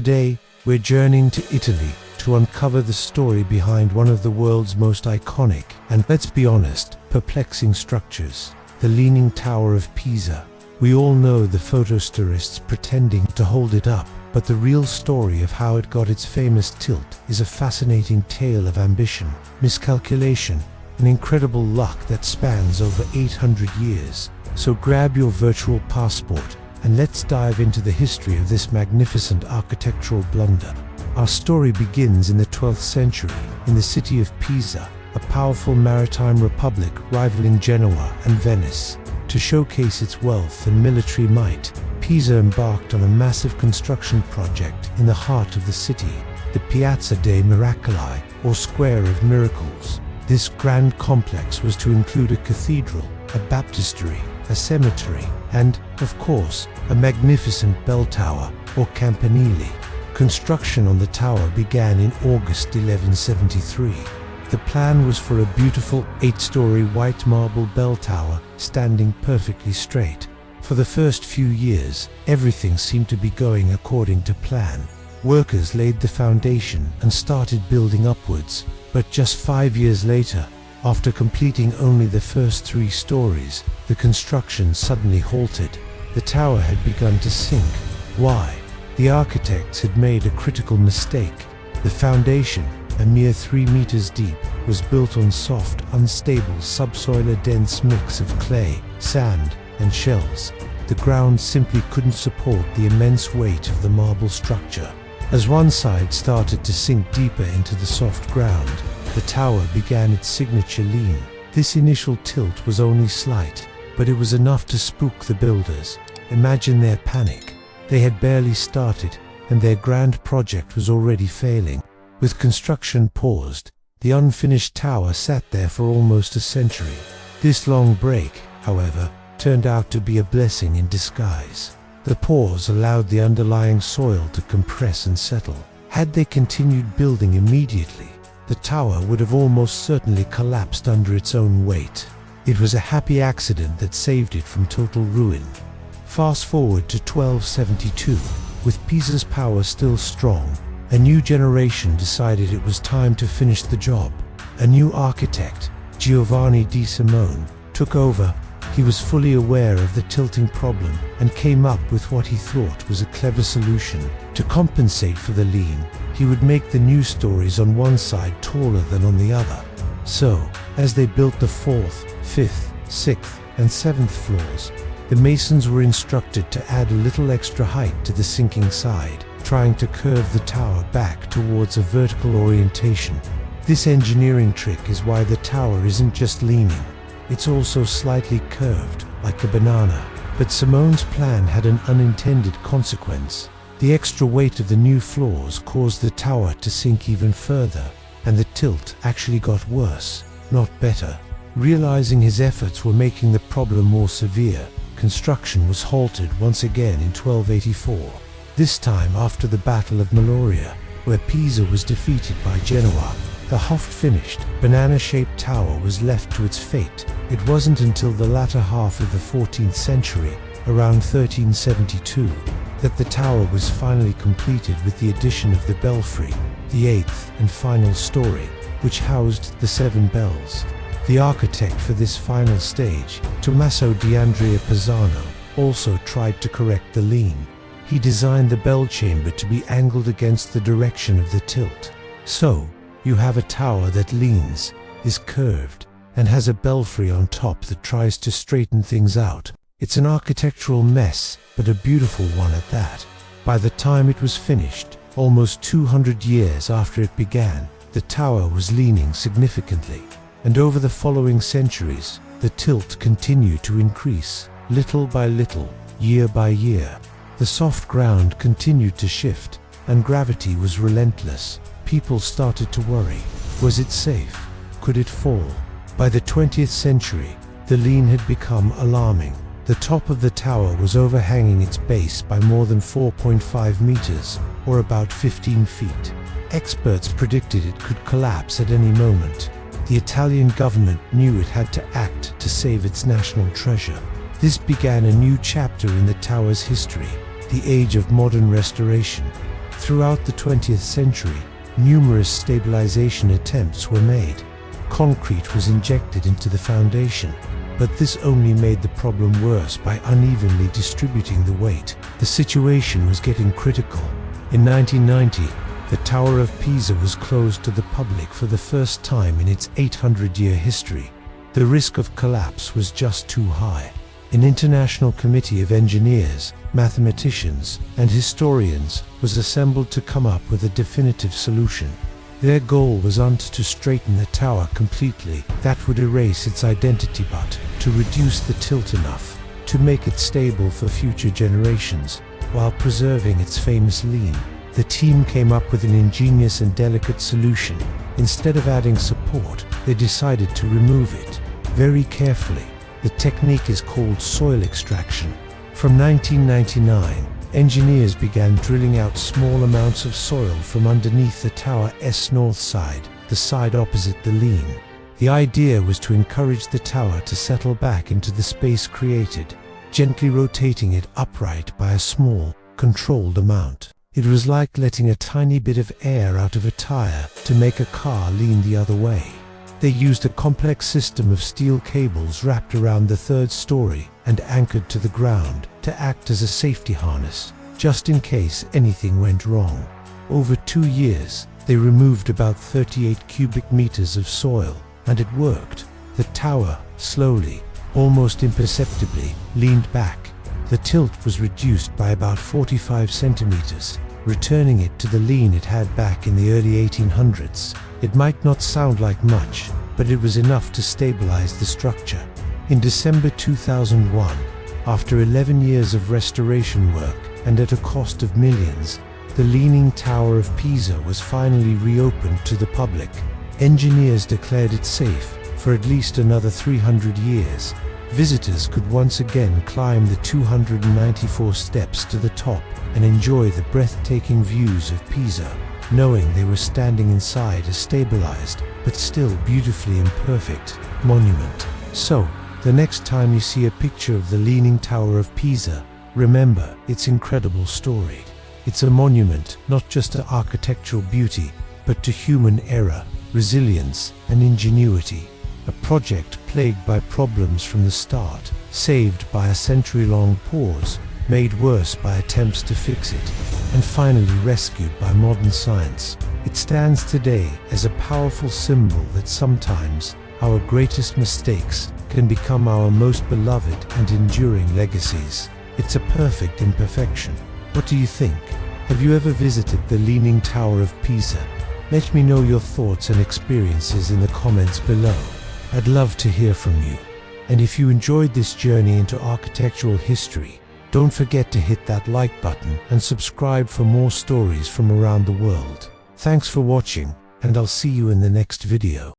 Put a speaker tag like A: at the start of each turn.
A: Today, we're journeying to Italy to uncover the story behind one of the world's most iconic and, let's be honest, perplexing structures, the Leaning Tower of Pisa. We all know the photostourists pretending to hold it up, but the real story of how it got its famous tilt is a fascinating tale of ambition, miscalculation, and incredible luck that spans over 800 years. So grab your virtual passport and let's dive into the history of this magnificent architectural blunder. Our story begins in the 12th century, in the city of Pisa, a powerful maritime republic rivaling Genoa and Venice. To showcase its wealth and military might, Pisa embarked on a massive construction project in the heart of the city, the Piazza dei Miracoli, or Square of Miracles. This grand complex was to include a cathedral, a baptistery, a cemetery, and, of course, a magnificent bell tower, or campanile. Construction on the tower began in August 1173. The plan was for a beautiful 8-story white marble bell tower standing perfectly straight. For the first few years, everything seemed to be going according to plan. Workers laid the foundation and started building upwards, but just 5 years later, after completing only the first 3 stories, the construction suddenly halted. The tower had begun to sink. Why? The architects had made a critical mistake. The foundation, a mere 3 meters deep, was built on soft, unstable subsoil, a dense mix of clay, sand, and shells. The ground simply couldn't support the immense weight of the marble structure. As one side started to sink deeper into the soft ground, the tower began its signature lean. This initial tilt was only slight, but it was enough to spook the builders. Imagine their panic. They had barely started, and their grand project was already failing. With construction paused, the unfinished tower sat there for almost a century. This long break, however, turned out to be a blessing in disguise. The pause allowed the underlying soil to compress and settle. Had they continued building immediately, the tower would have almost certainly collapsed under its own weight. It was a happy accident that saved it from total ruin. Fast forward to 1272, with Pisa's power still strong, a new generation decided it was time to finish the job. A new architect, Giovanni di Simone, took over. He was fully aware of the tilting problem and came up with what he thought was a clever solution. To compensate for the lean, he would make the new stories on one side taller than on the other. So, as they built the 4th, 5th, 6th, and 7th floors, the masons were instructed to add a little extra height to the sinking side, trying to curve the tower back towards a vertical orientation. This engineering trick is why the tower isn't just leaning, it's also slightly curved, like a banana. But Simone's plan had an unintended consequence. The extra weight of the new floors caused the tower to sink even further, and the tilt actually got worse, not better. Realizing his efforts were making the problem more severe, construction was halted once again in 1284. This time after the Battle of Meloria, where Pisa was defeated by Genoa. The half-finished, banana-shaped tower was left to its fate. It wasn't until the latter half of the 14th century, around 1372, that the tower was finally completed with the addition of the belfry, the 8th and final story, which housed the 7 bells. The architect for this final stage, Tommaso di Andrea Pisano, also tried to correct the lean. He designed the bell chamber to be angled against the direction of the tilt. So, you have a tower that leans, is curved, and has a belfry on top that tries to straighten things out. It's an architectural mess, but a beautiful one at that. By the time it was finished, almost 200 years after it began, the tower was leaning significantly. And over the following centuries, the tilt continued to increase, little by little, year by year. The soft ground continued to shift, and gravity was relentless. People started to worry. Was it safe? Could it fall? By the 20th century, the lean had become alarming. The top of the tower was overhanging its base by more than 4.5 meters, or about 15 feet. Experts predicted it could collapse at any moment. The Italian government knew it had to act to save its national treasure. This began a new chapter in the tower's history, the age of modern restoration. Throughout the 20th century, numerous stabilization attempts were made. Concrete was injected into the foundation, but this only made the problem worse by unevenly distributing the weight. The situation was getting critical. In 1990, the Tower of Pisa was closed to the public for the first time in its 800-year history. The risk of collapse was just too high. An international committee of engineers, mathematicians, and historians was assembled to come up with a definitive solution. Their goal wasn't to straighten the tower completely, that would erase its identity, but to reduce the tilt enough to make it stable for future generations, while preserving its famous lean. The team came up with an ingenious and delicate solution. Instead of adding support, they decided to remove it very carefully. The technique is called soil extraction. From 1999, engineers began drilling out small amounts of soil from underneath the tower's north side, the side opposite the lean. The idea was to encourage the tower to settle back into the space created, gently rotating it upright by a small, controlled amount. It was like letting a tiny bit of air out of a tire to make a car lean the other way. They used a complex system of steel cables wrapped around the third story and anchored to the ground to act as a safety harness, just in case anything went wrong. Over 2 years, they removed about 38 cubic meters of soil, and it worked. The tower, slowly, almost imperceptibly, leaned back. The tilt was reduced by about 45 centimeters, returning it to the lean it had back in the early 1800s. It might not sound like much, but it was enough to stabilize the structure. In December 2001, after 11 years of restoration work and at a cost of millions, the Leaning Tower of Pisa was finally reopened to the public. Engineers declared it safe for at least another 300 years. Visitors could once again climb the 294 steps to the top and enjoy the breathtaking views of Pisa, knowing they were standing inside a stabilized, but still beautifully imperfect, monument. So, the next time you see a picture of the Leaning Tower of Pisa, remember its incredible story. It's a monument not just to architectural beauty, but to human error, resilience, and ingenuity. A project plagued by problems from the start, saved by a century-long pause, made worse by attempts to fix it, and finally rescued by modern science. It stands today as a powerful symbol that sometimes our greatest mistakes can become our most beloved and enduring legacies. It's a perfect imperfection. What do you think? Have you ever visited the Leaning Tower of Pisa? Let me know your thoughts and experiences in the comments below. I'd love to hear from you. And if you enjoyed this journey into architectural history, don't forget to hit that like button and subscribe for more stories from around the world. Thanks for watching, and I'll see you in the next video.